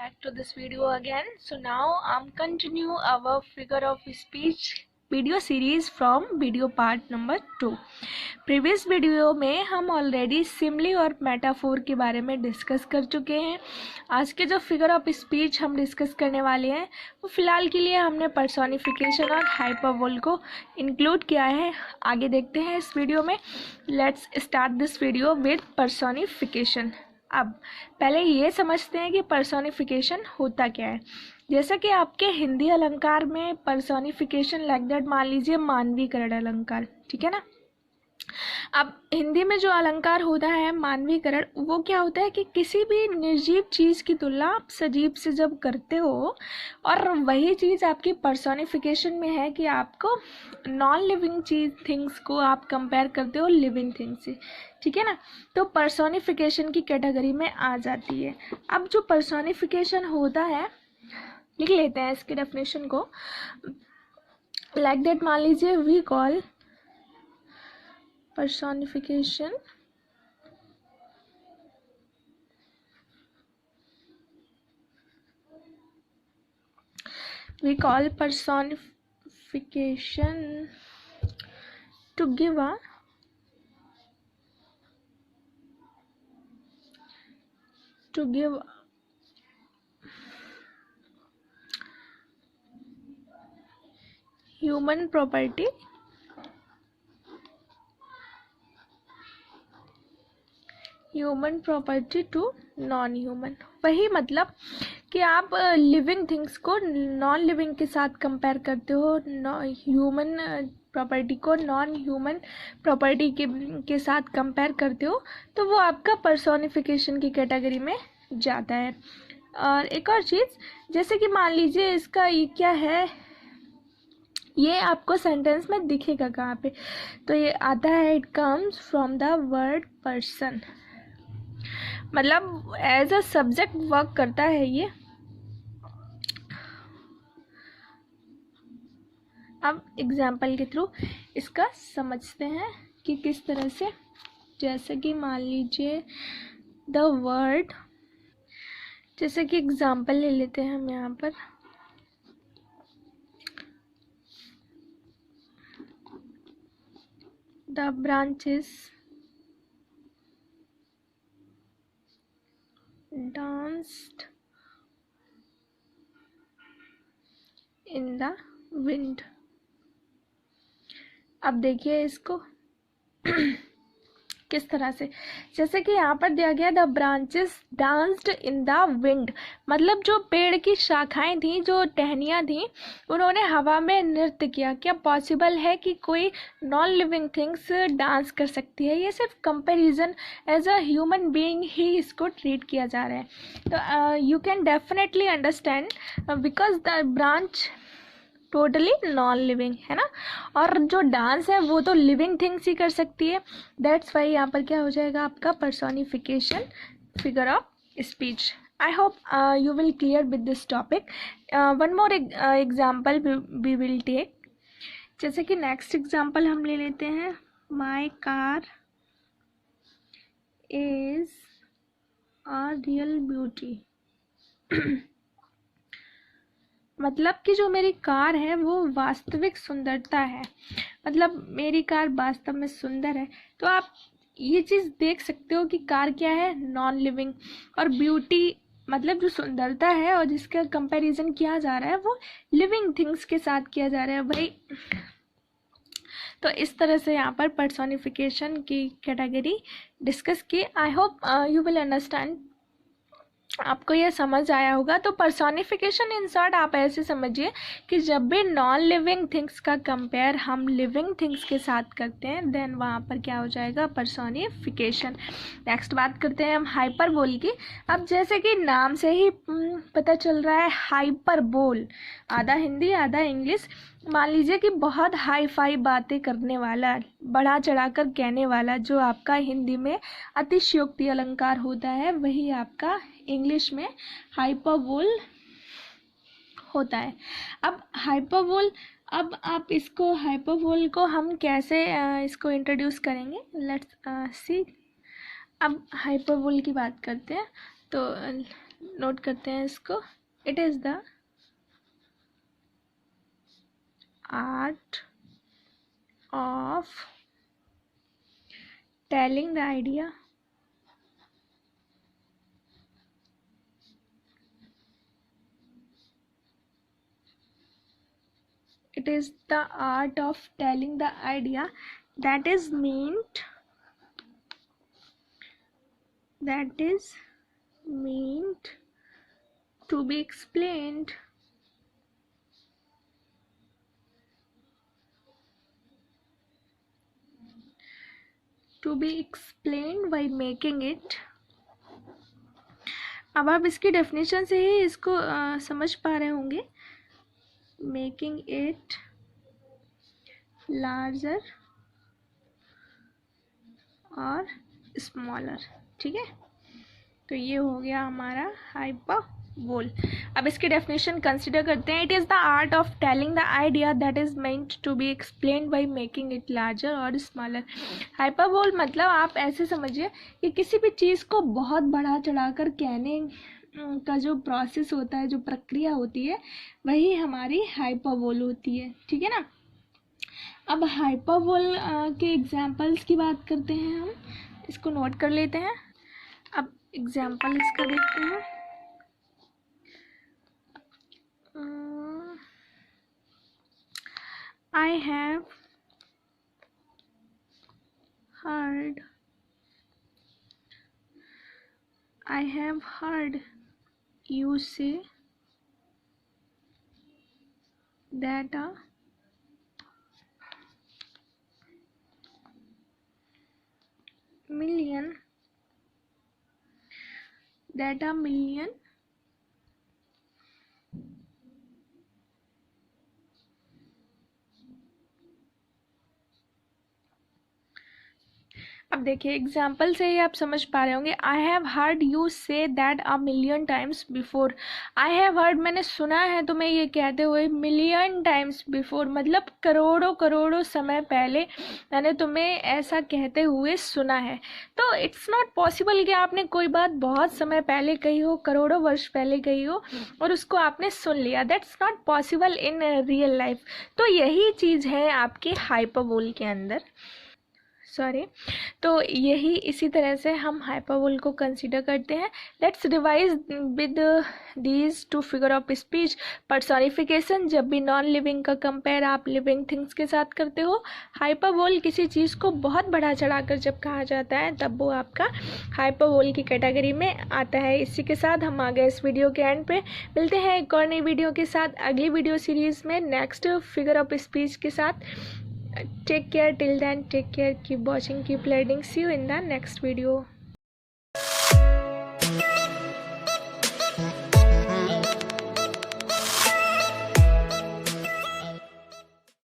back to this video again. So now I'm continue our figure of speech video series from video part number 2. Previous video में हम already Simli और metaphor के बारे में discuss कर चुके हैं. आज के जो फिगर ऑफ स्पीच हम डिस्कस करने वाले हैं वो फ़िलहाल के लिए हमने पर्सोनिफिकेशन और हाइपरबोल को इंक्लूड किया है. आगे देखते हैं इस वीडियो में. Let's start this video with personification. अब पहले ये समझते हैं कि पर्सोनिफिकेशन होता क्या है. जैसा कि आपके हिंदी अलंकार में पर्सोनिफिकेशन लाइक दैट, मान लीजिए मानवीकरण अलंकार, ठीक है ना. अब हिंदी में जो अलंकार होता है मानवीकरण, वो क्या होता है कि किसी भी निर्जीव चीज़ की तुलना आप सजीव से जब करते हो, और वही चीज़ आपकी पर्सोनिफिकेशन में है कि आपको नॉन लिविंग चीज़ थिंग्स को आप कंपेयर करते हो लिविंग थिंग्स से, ठीक है ना. तो पर्सोनिफिकेशन की कैटेगरी में आ जाती है. अब जो पर्सोनिफिकेशन होता है, लिख लेते हैं इसकी डेफिनेशन को. लाइक दैट, मान लीजिए we call personification to give a human property to non human. वही मतलब कि आप लिविंग थिंग्स को नॉन लिविंग के साथ कंपेयर करते हो, ह्यूमन प्रॉपर्टी को नॉन ह्यूमन प्रॉपर्टी के साथ कंपेयर करते हो, तो वो आपका पर्सोनिफिकेशन की कैटेगरी में जाता है. और एक और चीज़, जैसे कि मान लीजिए इसका ये क्या है, ये आपको सेंटेंस में दिखेगा कहाँ पे, तो ये आता है it comes from the word person. मतलब एज अ सब्जेक्ट वर्क करता है ये. अब एग्जाम्पल के थ्रू इसका समझते हैं कि किस तरह से. जैसे कि मान लीजिए द वर्ड, जैसे कि एग्जाम्पल ले लेते हैं हम यहाँ पर. The branches danced in the wind. अब देखिए इसको किस तरह से. जैसे कि यहाँ पर दिया गया the branches danced in the wind, मतलब जो पेड़ की शाखाएं थी, जो टहनियाँ थी, उन्होंने हवा में नृत्य किया. क्या पॉसिबल है कि कोई नॉन लिविंग थिंग्स डांस कर सकती है? ये सिर्फ comparison as a human being ही इसको ट्रीट किया जा रहा है. तो you can definitely understand because the branch totally non living है ना, और जो डांस है वो तो लिविंग थिंग्स ही कर सकती है. दैट्स वाई यहाँ पर क्या हो जाएगा आपका personification figure of speech. I hope you will clear with this topic. One more example we will take. जैसे कि नेक्स्ट एग्जाम्पल हम ले लेते हैं. My car is a real beauty. मतलब कि जो मेरी कार है वो वास्तविक सुंदरता है, मतलब मेरी कार वास्तव में सुंदर है. तो आप ये चीज़ देख सकते हो कि कार क्या है, नॉन लिविंग, और ब्यूटी मतलब जो सुंदरता है और जिसका कंपैरिजन किया जा रहा है वो लिविंग थिंग्स के साथ किया जा रहा है भाई. तो इस तरह से यहाँ पर पर्सोनिफिकेशन की कैटेगरी डिस्कस की. आई होप यू विल अंडरस्टैंड. आपको यह समझ आया होगा. तो पर्सोनिफिकेशन इन शॉर्ट आप ऐसे समझिए कि जब भी नॉन लिविंग थिंग्स का कंपेयर हम लिविंग थिंग्स के साथ करते हैं, देन वहाँ पर क्या हो जाएगा, पर्सोनिफिकेशन. नेक्स्ट बात करते हैं हम हाइपरबोल की. अब जैसे कि नाम से ही पता चल रहा है हाइपरबोल, आधा हिंदी आधा इंग्लिश. मान लीजिए कि बहुत हाई फाई बातें करने वाला, बढ़ा चढ़ाकर कहने वाला, जो आपका हिंदी में अतिशयोक्ति अलंकार होता है, वही आपका इंग्लिश में हाइपरबोल होता है. अब हाइपरबोल, अब आप इसको हाइपरबोल को हम कैसे इसको इंट्रोड्यूस करेंगे, लेट्स सी. अब हाइपरबोल की बात करते हैं. तो नोट करते हैं इसको. It is the art of telling the idea it is the art of telling the idea that is meant to be explained by making it. अब आप इसकी डेफिनेशन से ही इसको समझ पा रहे होंगे. मेकिंग इट लार्जर और स्मॉलर. ठीक है, तो ये हो गया हमारा हाइपरबोल. अब इसकी डेफिनेशन कंसिडर करते हैं. It is the art of telling the idea that is meant to be explained by making it larger और स्मॉलर. हाइपरबोल मतलब आप ऐसे समझिए कि किसी भी चीज़ को बहुत बढ़ा चढ़ाकर कहने का जो प्रोसेस होता है, जो प्रक्रिया होती है, वही हमारी हाइपरबोल होती है. ठीक है ना. अब हाइपरबोल के एग्जाम्पल्स की बात करते हैं. हम इसको नोट कर लेते हैं. अब एग्जाम्पल इसका देखते हैं. I have heard you say that a million अब देखिए एग्जाम्पल से ही आप समझ पा रहे होंगे. I have heard you say that a million times before. I have heard मैंने सुना है तुम्हें ये कहते हुए मिलियन टाइम्स बिफोर, मतलब करोड़ों समय पहले मैंने तुम्हें ऐसा कहते हुए सुना है. तो इट्स नॉट पॉसिबल कि आपने कोई बात बहुत समय पहले कही हो, करोड़ों वर्ष पहले कही हो और उसको आपने सुन लिया. That's not possible in real life. तो यही चीज़ है आपके हाइपरबोल के अंदर. तो यही इसी तरह से हम हाइपरबोल को कंसीडर करते हैं. Let's revise with these two figure of speech. Personification, जब भी नॉन लिविंग का कंपेयर आप लिविंग थिंग्स के साथ करते हो. हाइपरबोल, किसी चीज़ को बहुत बढ़ा चढ़ाकर जब कहा जाता है तब वो आपका हाइपरबोल की कैटेगरी में आता है. इसी के साथ हम आ गए इस वीडियो के एंड पे. मिलते हैं एक और नई वीडियो के साथ अगली वीडियो सीरीज़ में नेक्स्ट फिगर ऑफ स्पीच के साथ. Take care till then. Take care, keep watching, keep learning. See you in the next video.